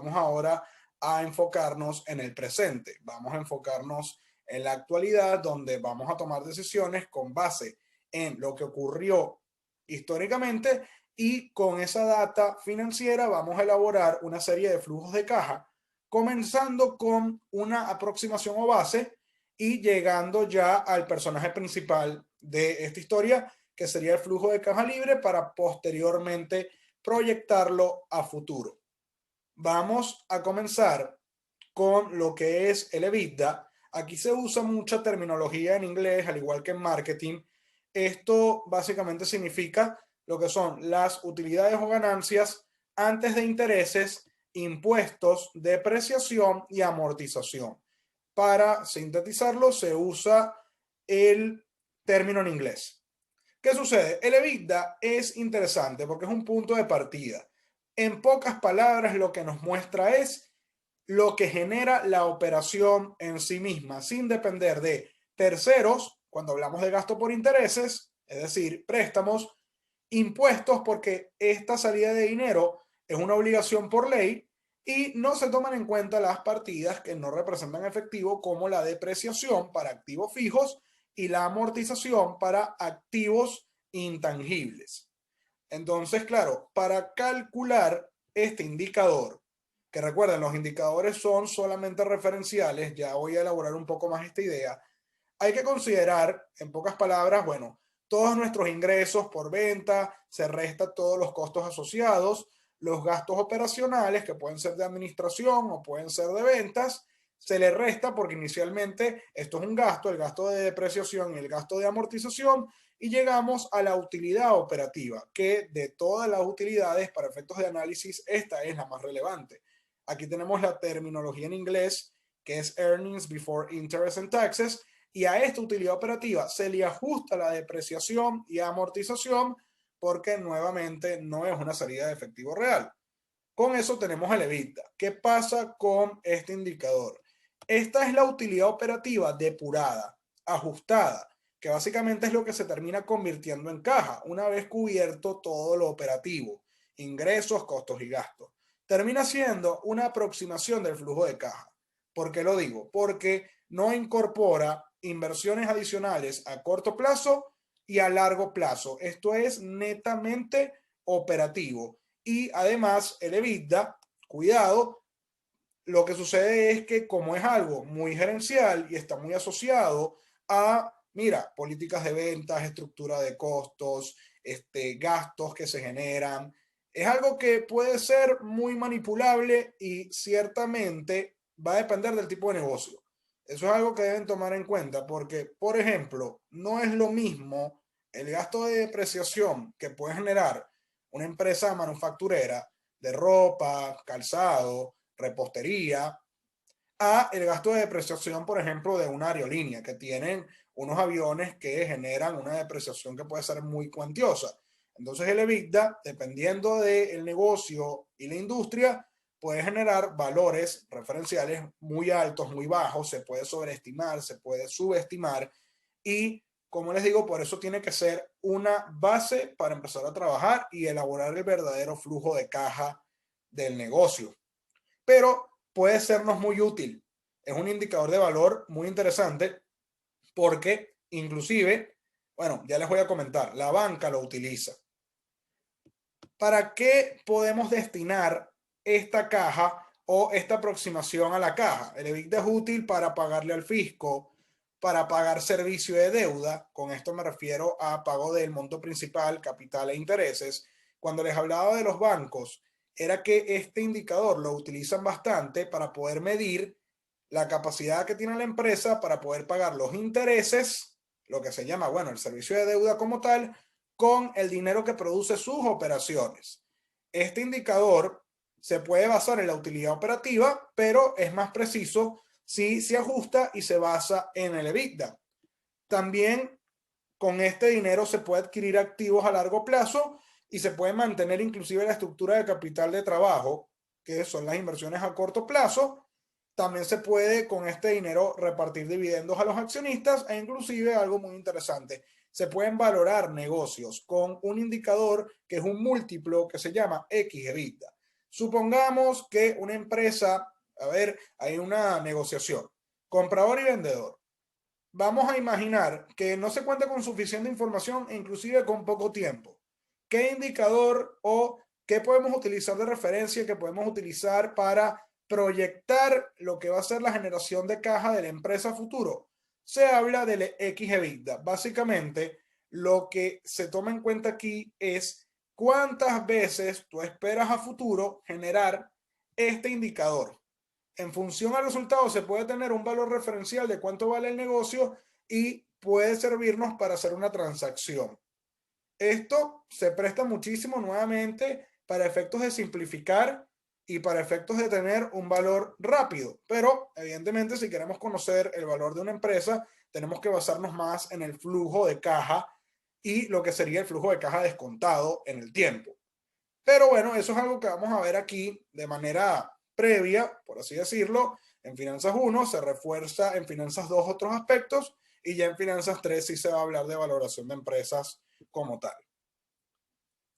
Vamos ahora a enfocarnos en el presente. Vamos a enfocarnos en la actualidad, donde vamos a tomar decisiones con base en lo que ocurrió históricamente y con esa data financiera vamos a elaborar una serie de flujos de caja, comenzando con una aproximación o base y llegando ya al personaje principal de esta historia, que sería el flujo de caja libre para posteriormente proyectarlo a futuro. Vamos a comenzar con lo que es el EBITDA. Aquí se usa mucha terminología en inglés, al igual que en marketing. Esto básicamente significa lo que son las utilidades o ganancias antes de intereses, impuestos, depreciación y amortización. Para sintetizarlo, se usa el término en inglés. ¿Qué sucede? El EBITDA es interesante porque es un punto de partida. En pocas palabras, lo que nos muestra es lo que genera la operación en sí misma, sin depender de terceros, cuando hablamos de gasto por intereses, es decir, préstamos, impuestos, porque esta salida de dinero es una obligación por ley y no se toman en cuenta las partidas que no representan efectivo, como la depreciación para activos fijos y la amortización para activos intangibles. Entonces, claro, para calcular este indicador, que recuerden, los indicadores son solamente referenciales, ya voy a elaborar un poco más esta idea, hay que considerar, en pocas palabras, bueno, todos nuestros ingresos por venta, se resta todos los costos asociados, los gastos operacionales, que pueden ser de administración o pueden ser de ventas, se le resta porque inicialmente esto es un gasto, el gasto de depreciación y el gasto de amortización, y llegamos a la utilidad operativa, que de todas las utilidades para efectos de análisis, esta es la más relevante. Aquí tenemos la terminología en inglés, que es Earnings Before Interest and Taxes, y a esta utilidad operativa se le ajusta la depreciación y amortización porque nuevamente no es una salida de efectivo real. Con eso tenemos el EBITDA. ¿Qué pasa con este indicador? Esta es la utilidad operativa depurada, ajustada, que básicamente es lo que se termina convirtiendo en caja una vez cubierto todo lo operativo, ingresos, costos y gastos. Termina siendo una aproximación del flujo de caja. ¿Por qué lo digo? Porque no incorpora inversiones adicionales a corto plazo y a largo plazo. Esto es netamente operativo. Y además el EBITDA, cuidado, lo que sucede es que como es algo muy gerencial y está muy asociado a, mira, políticas de ventas, estructura de costos, gastos que se generan, es algo que puede ser muy manipulable y ciertamente va a depender del tipo de negocio. Eso es algo que deben tomar en cuenta porque, por ejemplo, no es lo mismo el gasto de depreciación que puede generar una empresa manufacturera de ropa, calzado, repostería, a el gasto de depreciación, por ejemplo, de una aerolínea, que tienen unos aviones que generan una depreciación que puede ser muy cuantiosa. Entonces el EBITDA, dependiendo del negocio y la industria, puede generar valores referenciales muy altos, muy bajos, se puede sobreestimar, se puede subestimar y, como les digo, por eso tiene que ser una base para empezar a trabajar y elaborar el verdadero flujo de caja del negocio. Pero puede sernos muy útil. Es un indicador de valor muy interesante porque inclusive, bueno, ya les voy a comentar, la banca lo utiliza. ¿Para qué podemos destinar esta caja o esta aproximación a la caja? El EBITDA es útil para pagarle al fisco, para pagar servicio de deuda. Con esto me refiero a pago del monto principal, capital e intereses. Cuando les hablaba de los bancos, era que este indicador lo utilizan bastante para poder medir la capacidad que tiene la empresa para poder pagar los intereses, lo que se llama, bueno, el servicio de deuda como tal, con el dinero que produce sus operaciones. Este indicador se puede basar en la utilidad operativa, pero es más preciso si se ajusta y se basa en el EBITDA. También con este dinero se puede adquirir activos a largo plazo y se puede mantener inclusive la estructura de capital de trabajo, que son las inversiones a corto plazo. También se puede con este dinero repartir dividendos a los accionistas e inclusive algo muy interesante, se pueden valorar negocios con un indicador que es un múltiplo que se llama X EBITDA. Supongamos que una empresa, a ver, hay una negociación, comprador y vendedor. Vamos a imaginar que no se cuenta con suficiente información e inclusive con poco tiempo. ¿Qué indicador o qué podemos utilizar de referencia que podemos utilizar para proyectar lo que va a ser la generación de caja de la empresa a futuro? Se habla del X-EBITDA. Básicamente, lo que se toma en cuenta aquí es cuántas veces tú esperas a futuro generar este indicador. En función al resultado se puede tener un valor referencial de cuánto vale el negocio y puede servirnos para hacer una transacción. Esto se presta muchísimo nuevamente para efectos de simplificar y para efectos de tener un valor rápido. Pero evidentemente si queremos conocer el valor de una empresa, tenemos que basarnos más en el flujo de caja y lo que sería el flujo de caja descontado en el tiempo. Pero bueno, eso es algo que vamos a ver aquí de manera previa, por así decirlo. En Finanzas 1 se refuerza en Finanzas 2 otros aspectos y ya en Finanzas 3 sí se va a hablar de valoración de empresas como tal.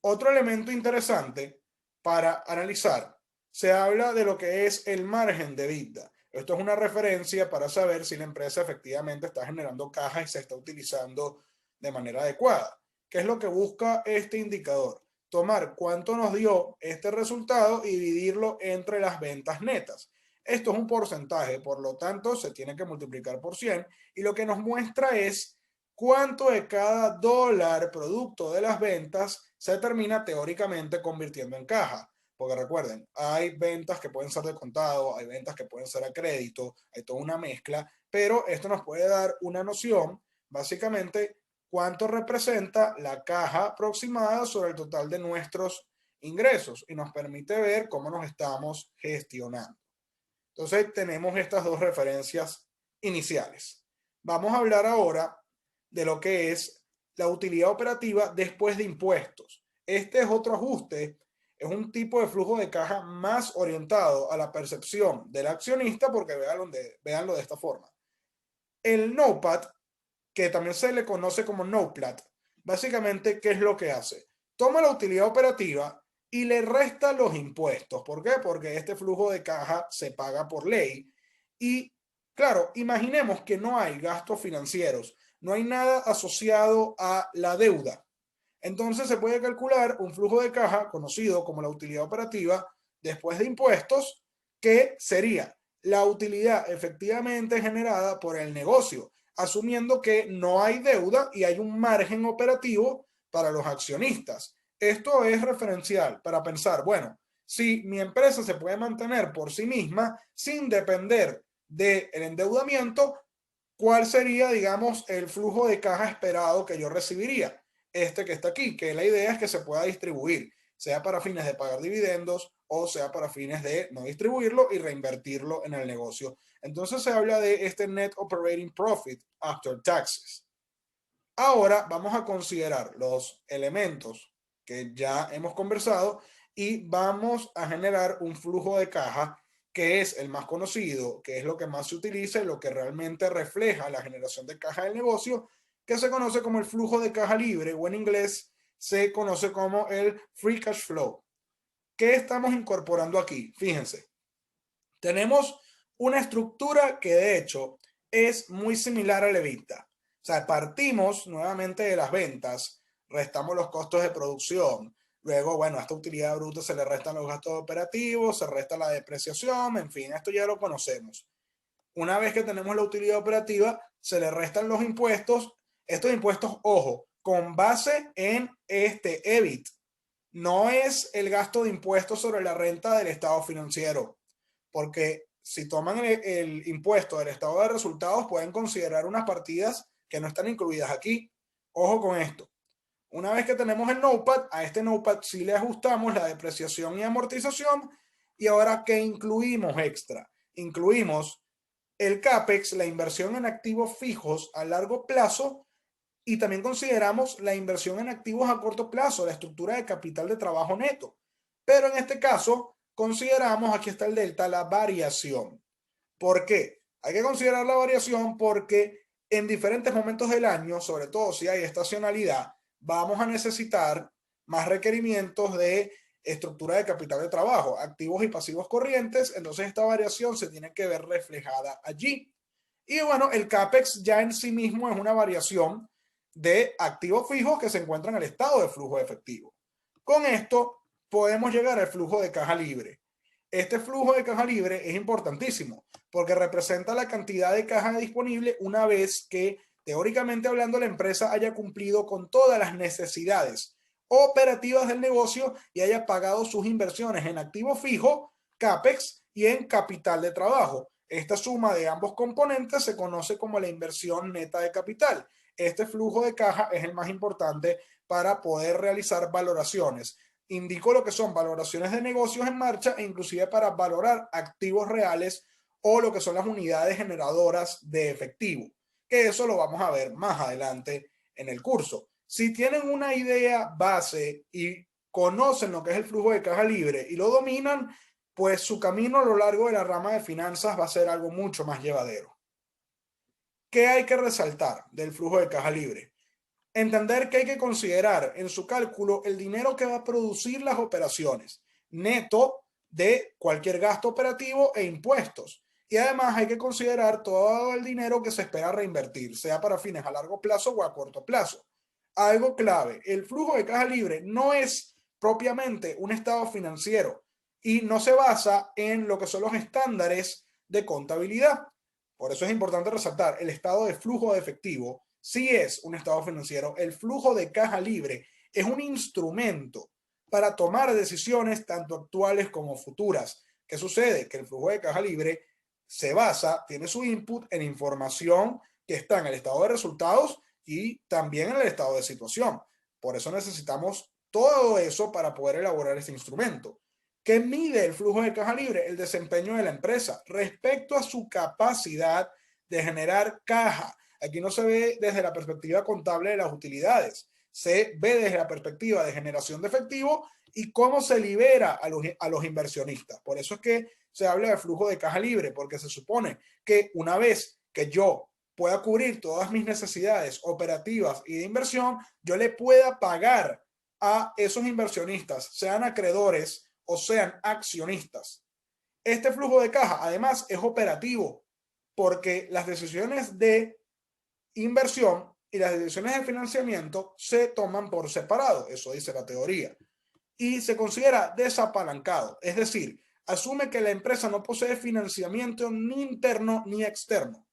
Otro elemento interesante para analizar, se habla de lo que es el margen de EBITDA. Esto es una referencia para saber si la empresa efectivamente está generando caja y se está utilizando de manera adecuada. ¿Qué es lo que busca este indicador? Tomar cuánto nos dio este resultado y dividirlo entre las ventas netas. Esto es un porcentaje, por lo tanto se tiene que multiplicar por 100 y lo que nos muestra es cuánto de cada dólar producto de las ventas se termina teóricamente convirtiendo en caja. Porque recuerden, hay ventas que pueden ser de contado, hay ventas que pueden ser a crédito, hay toda una mezcla, pero esto nos puede dar una noción, básicamente, cuánto representa la caja aproximada sobre el total de nuestros ingresos y nos permite ver cómo nos estamos gestionando. Entonces, tenemos estas dos referencias iniciales. Vamos a hablar ahora de lo que es la utilidad operativa después de impuestos. Este es otro ajuste, es un tipo de flujo de caja más orientado a la percepción del accionista, porque véanlo de esta forma. El NOPAT, que también se le conoce como NOPLAT, básicamente, ¿qué es lo que hace? Toma la utilidad operativa y le resta los impuestos. ¿Por qué? Porque este flujo de caja se paga por ley. Y claro, imaginemos que no hay gastos financieros, no hay nada asociado a la deuda. Entonces se puede calcular un flujo de caja conocido como la utilidad operativa después de impuestos, que sería la utilidad efectivamente generada por el negocio, asumiendo que no hay deuda y hay un margen operativo para los accionistas. Esto es referencial para pensar, bueno, si mi empresa se puede mantener por sí misma sin depender del endeudamiento, ¿cuál sería, digamos, el flujo de caja esperado que yo recibiría? Este que está aquí, que la idea es que se pueda distribuir, sea para fines de pagar dividendos o sea para fines de no distribuirlo y reinvertirlo en el negocio. Entonces se habla de este Net Operating Profit After Taxes. Ahora vamos a considerar los elementos que ya hemos conversado y vamos a generar un flujo de caja que es el más conocido, que es lo que más se utiliza y lo que realmente refleja la generación de caja del negocio, que se conoce como el flujo de caja libre o en inglés se conoce como el free cash flow. ¿Qué estamos incorporando aquí? Fíjense, tenemos una estructura que de hecho es muy similar al EBITDA. O sea, partimos nuevamente de las ventas, restamos los costos de producción, luego, bueno, a esta utilidad bruta se le restan los gastos operativos, se resta la depreciación, en fin, esto ya lo conocemos. Una vez que tenemos la utilidad operativa, se le restan los impuestos. Estos impuestos, ojo, con base en este EBIT. No es el gasto de impuestos sobre la renta del estado financiero, porque si toman el impuesto del estado de resultados, pueden considerar unas partidas que no están incluidas aquí. Ojo con esto. Una vez que tenemos el NOPAT, a este NOPAT sí le ajustamos la depreciación y amortización. Y ahora, ¿qué incluimos extra? Incluimos el CAPEX, la inversión en activos fijos a largo plazo, y también consideramos la inversión en activos a corto plazo, la estructura de capital de trabajo neto. Pero en este caso, consideramos, aquí está el delta, la variación. ¿Por qué? Hay que considerar la variación porque en diferentes momentos del año, sobre todo si hay estacionalidad, vamos a necesitar más requerimientos de estructura de capital de trabajo, activos y pasivos corrientes, entonces esta variación se tiene que ver reflejada allí. Y bueno, el CAPEX ya en sí mismo es una variación de activos fijos que se encuentran en el estado de flujo de efectivo. Con esto podemos llegar al flujo de caja libre. Este flujo de caja libre es importantísimo porque representa la cantidad de caja disponible una vez que, teóricamente hablando, la empresa haya cumplido con todas las necesidades operativas del negocio y haya pagado sus inversiones en activo fijo, CAPEX, y en capital de trabajo. Esta suma de ambos componentes se conoce como la inversión neta de capital. Este flujo de caja es el más importante para poder realizar valoraciones. Indico lo que son valoraciones de negocios en marcha e inclusive para valorar activos reales o lo que son las unidades generadoras de efectivo, que eso lo vamos a ver más adelante en el curso. Si tienen una idea base y conocen lo que es el flujo de caja libre y lo dominan, pues su camino a lo largo de la rama de finanzas va a ser algo mucho más llevadero. ¿Qué hay que resaltar del flujo de caja libre? Entender que hay que considerar en su cálculo el dinero que va a producir las operaciones, neto de cualquier gasto operativo e impuestos. Y además hay que considerar todo el dinero que se espera reinvertir, sea para fines a largo plazo o a corto plazo. Algo clave, el flujo de caja libre no es propiamente un estado financiero y no se basa en lo que son los estándares de contabilidad. Por eso es importante resaltar, el estado de flujo de efectivo sí es un estado financiero. El flujo de caja libre es un instrumento para tomar decisiones tanto actuales como futuras. ¿Qué sucede? Que el flujo de caja libre se basa, tiene su input en información que está en el estado de resultados y también en el estado de situación. Por eso necesitamos todo eso para poder elaborar este instrumento. ¿Qué mide el flujo de caja libre? El desempeño de la empresa respecto a su capacidad de generar caja. Aquí no se ve desde la perspectiva contable de las utilidades, se ve desde la perspectiva de generación de efectivo y cómo se libera a los inversionistas. Por eso es que se habla de flujo de caja libre, porque se supone que una vez que yo pueda cubrir todas mis necesidades operativas y de inversión, yo le pueda pagar a esos inversionistas, sean acreedores o sean accionistas. Este flujo de caja, además, es operativo, porque las decisiones de inversión y las decisiones de financiamiento se toman por separado, eso dice la teoría, y se considera desapalancado, es decir, asume que la empresa no posee financiamiento ni interno ni externo.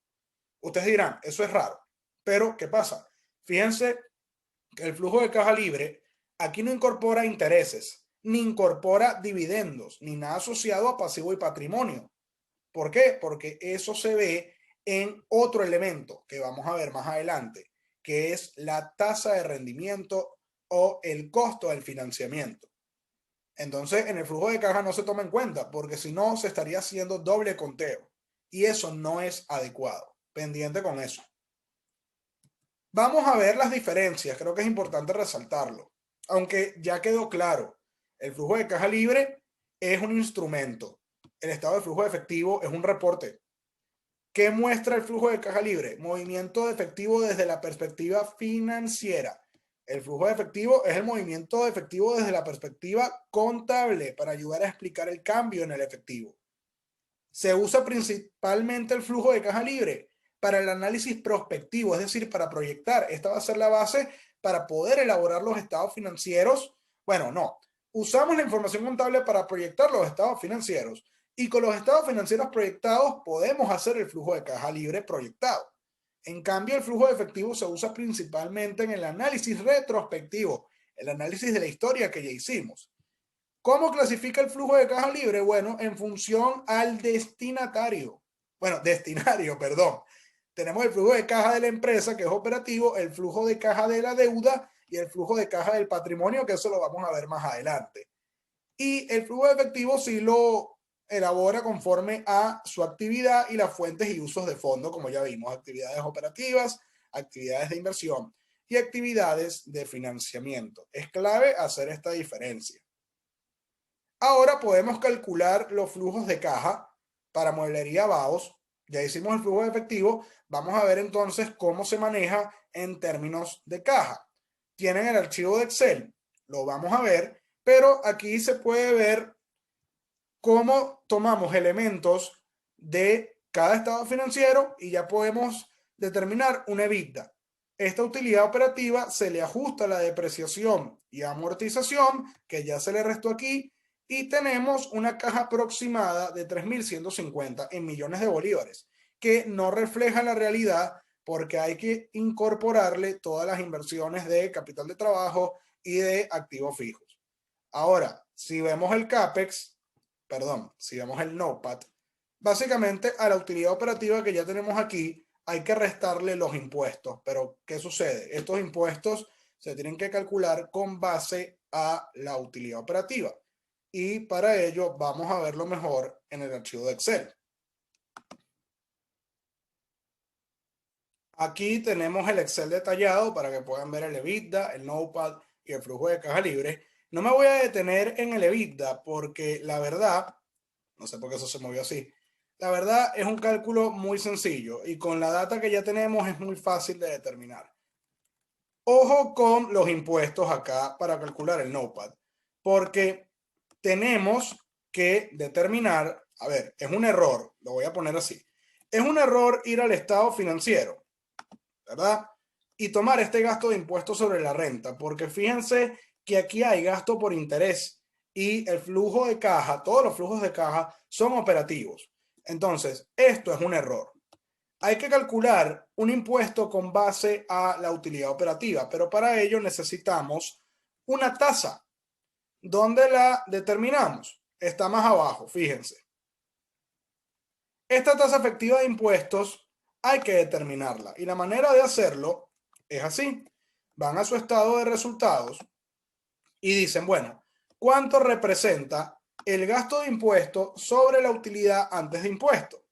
Ustedes dirán, eso es raro, pero ¿qué pasa? Fíjense que el flujo de caja libre aquí no incorpora intereses, ni incorpora dividendos, ni nada asociado a pasivo y patrimonio. ¿Por qué? Porque eso se ve en otro elemento que vamos a ver más adelante, que es la tasa de rendimiento o el costo del financiamiento. Entonces, en el flujo de caja no se toma en cuenta, porque si no, se estaría haciendo doble conteo. Y eso no es adecuado. Pendiente con eso. Vamos a ver las diferencias, creo que es importante resaltarlo. Aunque ya quedó claro, el flujo de caja libre es un instrumento. El estado de flujo de efectivo es un reporte. ¿Qué muestra el flujo de caja libre? Movimiento de efectivo desde la perspectiva financiera. El flujo de efectivo es el movimiento de efectivo desde la perspectiva contable para ayudar a explicar el cambio en el efectivo. Se usa principalmente el flujo de caja libre para el análisis prospectivo, es decir, para proyectar. Esta va a ser la base para poder elaborar los estados financieros. Bueno, no. Usamos la información contable para proyectar los estados financieros y con los estados financieros proyectados podemos hacer el flujo de caja libre proyectado. En cambio, el flujo de efectivo se usa principalmente en el análisis retrospectivo, el análisis de la historia que ya hicimos. ¿Cómo clasifica el flujo de caja libre? Bueno, en función al destinatario. Bueno, destinario, perdón. Tenemos el flujo de caja de la empresa, que es operativo, el flujo de caja de la deuda y el flujo de caja del patrimonio, que eso lo vamos a ver más adelante. Y el flujo de efectivo sí lo elabora conforme a su actividad y las fuentes y usos de fondo, como ya vimos, actividades operativas, actividades de inversión y actividades de financiamiento. Es clave hacer esta diferencia. Ahora podemos calcular los flujos de caja para mueblería Baos. Ya hicimos el flujo de efectivo. Vamos a ver entonces cómo se maneja en términos de caja. Tienen el archivo de Excel, lo vamos a ver, pero aquí se puede ver cómo tomamos elementos de cada estado financiero y ya podemos determinar una EBITDA. Esta utilidad operativa se le ajusta la depreciación y amortización, que ya se le restó aquí, y tenemos una caja aproximada de 3.150 en millones de bolívares, que no refleja la realidad porque hay que incorporarle todas las inversiones de capital de trabajo y de activos fijos. Ahora, si vemos el CAPEX, si vemos el NOPAT, básicamente a la utilidad operativa que ya tenemos aquí hay que restarle los impuestos. Pero, ¿qué sucede? Estos impuestos se tienen que calcular con base a la utilidad operativa. Y para ello vamos a verlo mejor en el archivo de Excel. Aquí tenemos el Excel detallado para que puedan ver el EBITDA, el NOPAT y el flujo de caja libre. No me voy a detener en el EBITDA porque la verdad, no sé por qué eso se movió así. La verdad es un cálculo muy sencillo y con la data que ya tenemos es muy fácil de determinar. Ojo con los impuestos acá para calcular el NOPAT, porque tenemos que determinar, a ver, es un error, lo voy a poner así, es un error ir al estado financiero, ¿verdad? Y tomar este gasto de impuestos sobre la renta, porque fíjense que aquí hay gasto por interés y el flujo de caja, todos los flujos de caja son operativos. Entonces, esto es un error. Hay que calcular un impuesto con base a la utilidad operativa, pero para ello necesitamos una tasa. ¿Dónde la determinamos? Está más abajo, fíjense. Esta tasa efectiva de impuestos hay que determinarla y la manera de hacerlo es así. Van a su estado de resultados y dicen, bueno, ¿cuánto representa el gasto de impuesto sobre la utilidad antes de impuesto?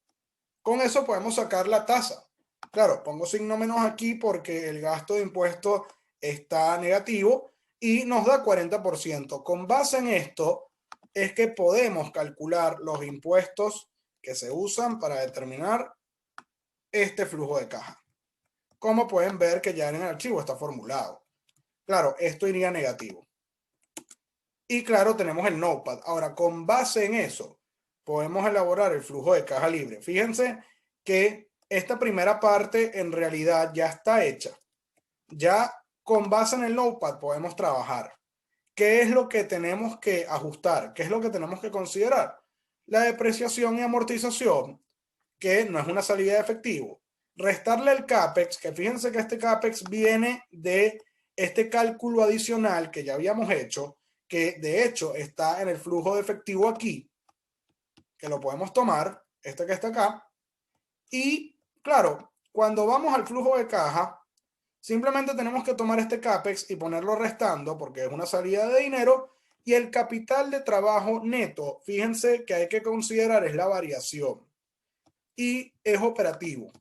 Con eso podemos sacar la tasa. Claro, pongo signo menos aquí porque el gasto de impuesto está negativo y nos da 40%. Con base en esto es que podemos calcular los impuestos que se usan para determinar este flujo de caja. Como pueden ver que ya en el archivo está formulado. Claro, esto iría negativo. Y claro, tenemos el NOPAT. Ahora, con base en eso, podemos elaborar el flujo de caja libre. Fíjense que esta primera parte en realidad ya está hecha. Ya con base en el NOPAT podemos trabajar. ¿Qué es lo que tenemos que ajustar? ¿Qué es lo que tenemos que considerar? La depreciación y amortización, que no es una salida de efectivo. Restarle el CAPEX, que fíjense que este CAPEX viene de este cálculo adicional que ya habíamos hecho, que de hecho está en el flujo de efectivo aquí, que lo podemos tomar, este que está acá. Y claro, cuando vamos al flujo de caja, simplemente tenemos que tomar este CAPEX y ponerlo restando porque es una salida de dinero. Y el capital de trabajo neto, fíjense que hay que considerar es la variación y es operativo.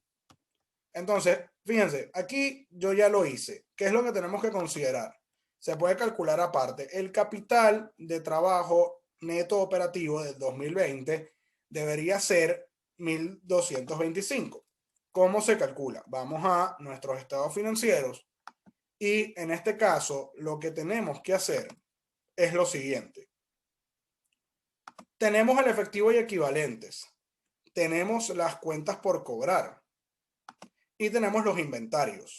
Entonces, fíjense, aquí yo ya lo hice. ¿Qué es lo que tenemos que considerar? Se puede calcular aparte. El capital de trabajo neto operativo del 2020 debería ser 1.225. ¿Cómo se calcula? Vamos a nuestros estados financieros y en este caso lo que tenemos que hacer es lo siguiente. Tenemos el efectivo y equivalentes. Tenemos las cuentas por cobrar y tenemos los inventarios.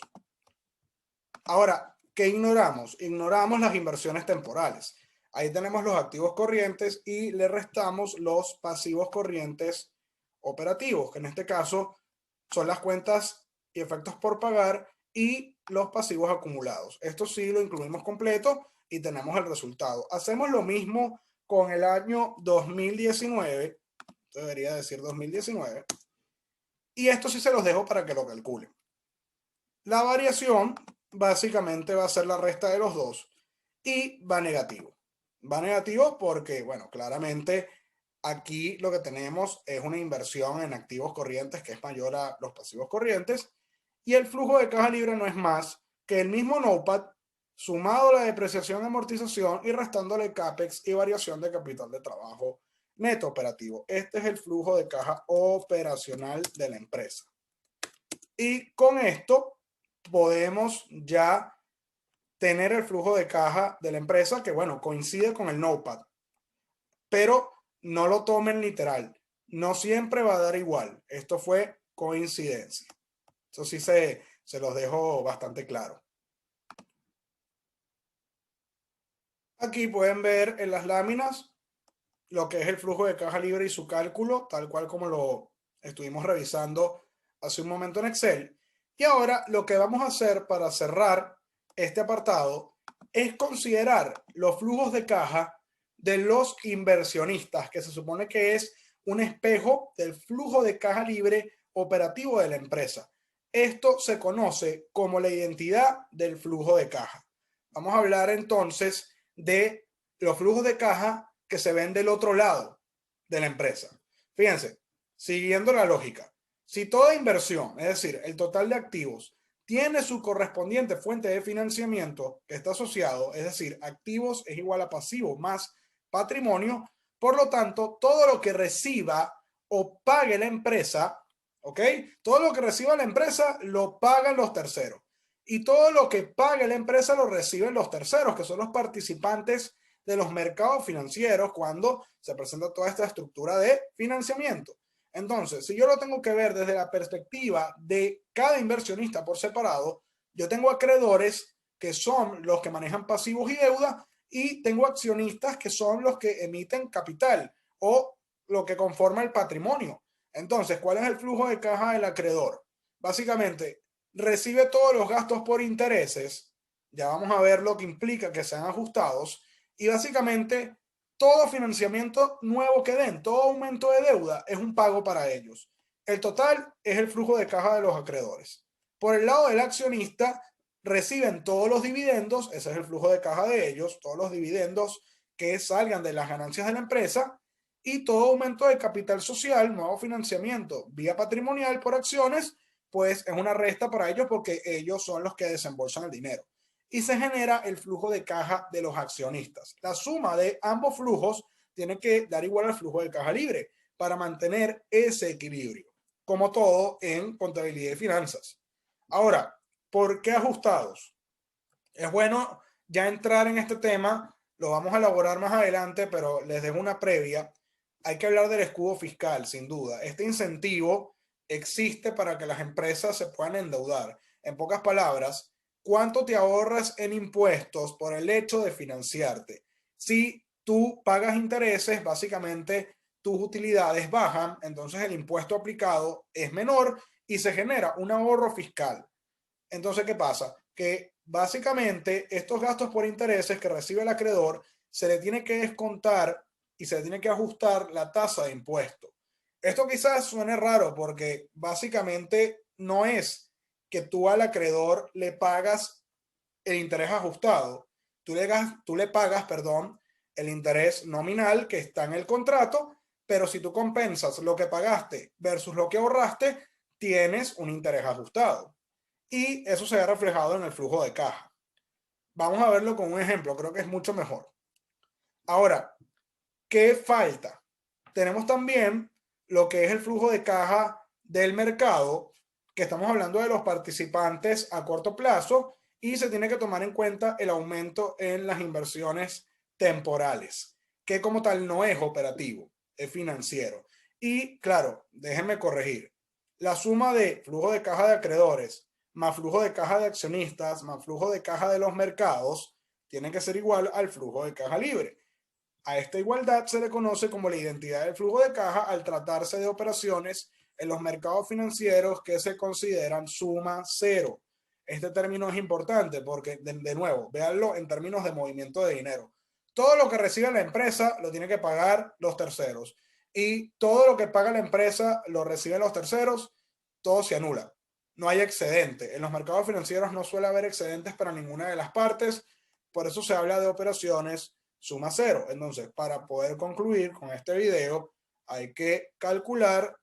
Ahora, ¿qué ignoramos? Ignoramos las inversiones temporales. Ahí tenemos los activos corrientes y le restamos los pasivos corrientes operativos, que en este caso son las cuentas y efectos por pagar y los pasivos acumulados. Esto sí lo incluimos completo y tenemos el resultado. Hacemos lo mismo con el año 2019, debería decir 2019, y esto sí se los dejo para que lo calculen. La variación básicamente va a ser la resta de los dos y va negativo. Va negativo porque, bueno, claramente aquí lo que tenemos es una inversión en activos corrientes que es mayor a los pasivos corrientes y el flujo de caja libre no es más que el mismo NOPAT sumado a la depreciación y amortización y restándole CAPEX y variación de capital de trabajo neto operativo. Este es el flujo de caja operacional de la empresa. Y con esto podemos ya tener el flujo de caja de la empresa, que bueno, coincide con el Notepad, pero no lo tomen literal. No siempre va a dar igual. Esto fue coincidencia. Eso sí se los dejo bastante claro. Aquí pueden ver en las láminas lo que es el flujo de caja libre y su cálculo, tal cual como lo estuvimos revisando hace un momento en Excel. Y ahora lo que vamos a hacer para cerrar este apartado es considerar los flujos de caja de los inversionistas, que se supone que es un espejo del flujo de caja libre operativo de la empresa. Esto se conoce como la identidad del flujo de caja. Vamos a hablar entonces de los flujos de caja que se ven del otro lado de la empresa. Fíjense, siguiendo la lógica, si toda inversión, es decir, el total de activos, tiene su correspondiente fuente de financiamiento que está asociado, es decir, activos es igual a pasivo más patrimonio, por lo tanto, todo lo que reciba o pague la empresa, ¿ok? Todo lo que reciba la empresa lo pagan los terceros. Y todo lo que pague la empresa lo reciben los terceros, que son los participantes de los mercados financieros cuando se presenta toda esta estructura de financiamiento. Entonces, si yo lo tengo que ver desde la perspectiva de cada inversionista por separado, yo tengo acreedores que son los que manejan pasivos y deuda y tengo accionistas que son los que emiten capital o lo que conforma el patrimonio. Entonces, ¿cuál es el flujo de caja del acreedor? Básicamente, recibe todos los gastos por intereses, ya vamos a ver lo que implica que sean ajustados, y básicamente todo financiamiento nuevo que den, todo aumento de deuda es un pago para ellos. El total es el flujo de caja de los acreedores. Por el lado del accionista, reciben todos los dividendos, ese es el flujo de caja de ellos, todos los dividendos que salgan de las ganancias de la empresa, y todo aumento de capital social, nuevo financiamiento vía patrimonial por acciones, pues es una resta para ellos porque ellos son los que desembolsan el dinero. Y se genera el flujo de caja de los accionistas. La suma de ambos flujos tiene que dar igual al flujo de caja libre para mantener ese equilibrio, como todo en contabilidad y finanzas. Ahora, ¿por qué ajustados? Es bueno ya entrar en este tema, lo vamos a elaborar más adelante, pero les dejo una previa. Hay que hablar del escudo fiscal, sin duda. Este incentivo existe para que las empresas se puedan endeudar. En pocas palabras, ¿cuánto te ahorras en impuestos por el hecho de financiarte? Si tú pagas intereses, básicamente tus utilidades bajan, entonces el impuesto aplicado es menor y se genera un ahorro fiscal. Entonces, ¿qué pasa? Que básicamente estos gastos por intereses que recibe el acreedor se le tiene que descontar y se le tiene que ajustar la tasa de impuesto. Esto quizás suene raro porque básicamente no es que tú al acreedor le pagas el interés ajustado, tú le pagas, perdón, el interés nominal que está en el contrato, pero si tú compensas lo que pagaste versus lo que ahorraste, tienes un interés ajustado y eso se ve reflejado en el flujo de caja. Vamos a verlo con un ejemplo, creo que es mucho mejor. Ahora, ¿qué falta? Tenemos también lo que es el flujo de caja del mercado, que estamos hablando de los participantes a corto plazo y se tiene que tomar en cuenta el aumento en las inversiones temporales, que como tal no es operativo, es financiero. Y claro, déjenme corregir, la suma de flujo de caja de acreedores más flujo de caja de accionistas más flujo de caja de los mercados tiene que ser igual al flujo de caja libre. A esta igualdad se le conoce como la identidad del flujo de caja al tratarse de operaciones en los mercados financieros que se consideran suma cero. Este término es importante porque, de nuevo, véanlo en términos de movimiento de dinero. Todo lo que recibe la empresa lo tiene que pagar los terceros. Y todo lo que paga la empresa lo reciben los terceros, todo se anula. No hay excedente. En los mercados financieros no suele haber excedentes para ninguna de las partes. Por eso se habla de operaciones suma cero. Entonces, para poder concluir con este video, hay que calcular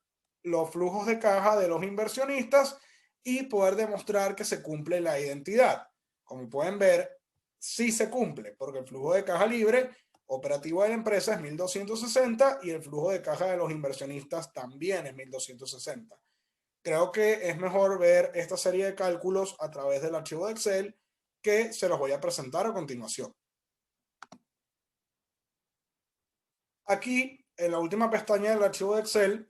los flujos de caja de los inversionistas y poder demostrar que se cumple la identidad. Como pueden ver, sí se cumple, porque el flujo de caja libre operativo de la empresa es 1260 y el flujo de caja de los inversionistas también es 1260. Creo que es mejor ver esta serie de cálculos a través del archivo de Excel que se los voy a presentar a continuación. Aquí, en la última pestaña del archivo de Excel,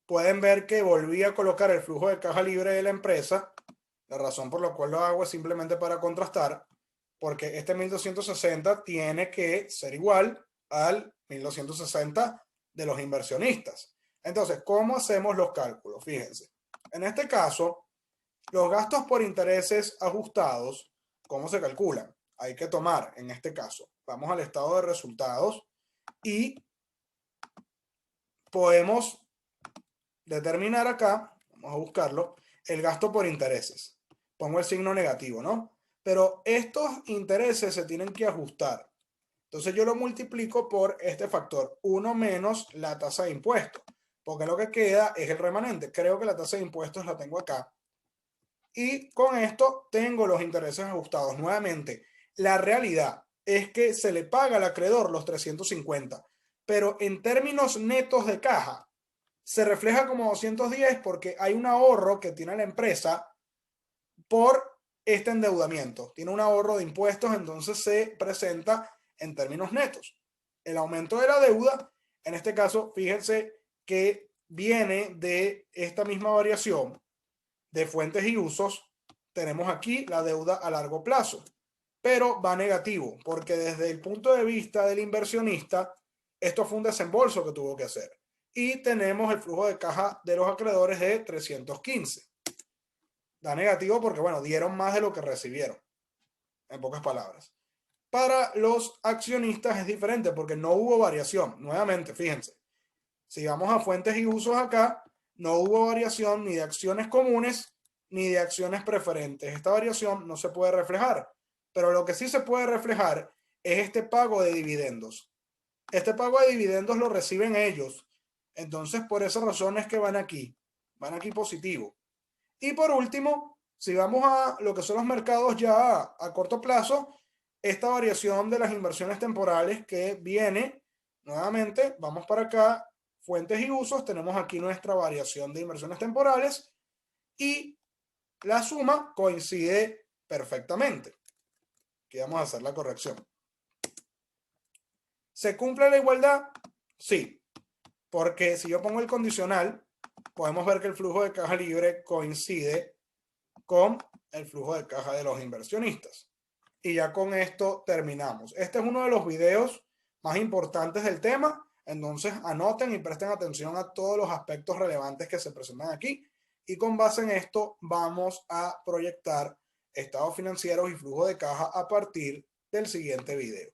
pueden ver que volví a colocar el flujo de caja libre de la empresa. La razón por la cual lo hago es simplemente para contrastar, porque este 1260 tiene que ser igual al 1260 de los inversionistas. Entonces, ¿cómo hacemos los cálculos? Fíjense, en este caso, los gastos por intereses ajustados, ¿cómo se calculan? Hay que tomar, en este caso, vamos al estado de resultados y podemos determinar acá, vamos a buscarlo, el gasto por intereses. Pongo el signo negativo, ¿no? Pero estos intereses se tienen que ajustar. Entonces yo lo multiplico por este factor, 1 menos la tasa de impuestos, porque lo que queda es el remanente. Creo que la tasa de impuestos la tengo acá. Y con esto tengo los intereses ajustados. Nuevamente, la realidad es que se le paga al acreedor los 350, pero en términos netos de caja, se refleja como 210 porque hay un ahorro que tiene la empresa por este endeudamiento. Tiene un ahorro de impuestos, entonces se presenta en términos netos. El aumento de la deuda, en este caso, fíjense que viene de esta misma variación de fuentes y usos. Tenemos aquí la deuda a largo plazo, pero va negativo porque desde el punto de vista del inversionista, esto fue un desembolso que tuvo que hacer. Y tenemos el flujo de caja de los acreedores de 315. Da negativo porque, bueno, dieron más de lo que recibieron, en pocas palabras. Para los accionistas es diferente porque no hubo variación. Nuevamente, fíjense, si vamos a fuentes y usos acá, no hubo variación ni de acciones comunes ni de acciones preferentes. Esta variación no se puede reflejar, pero lo que sí se puede reflejar es este pago de dividendos. Este pago de dividendos lo reciben ellos. Entonces, por esa razón es que van aquí positivo. Y por último, si vamos a lo que son los mercados ya a corto plazo, esta variación de las inversiones temporales que viene, nuevamente, vamos para acá, fuentes y usos, tenemos aquí nuestra variación de inversiones temporales y la suma coincide perfectamente. Aquí vamos a hacer la corrección. ¿Se cumple la igualdad? Sí, porque si yo pongo el condicional, podemos ver que el flujo de caja libre coincide con el flujo de caja de los inversionistas. Y ya con esto terminamos. Este es uno de los videos más importantes del tema, entonces anoten y presten atención a todos los aspectos relevantes que se presentan aquí y con base en esto vamos a proyectar estados financieros y flujo de caja a partir del siguiente video.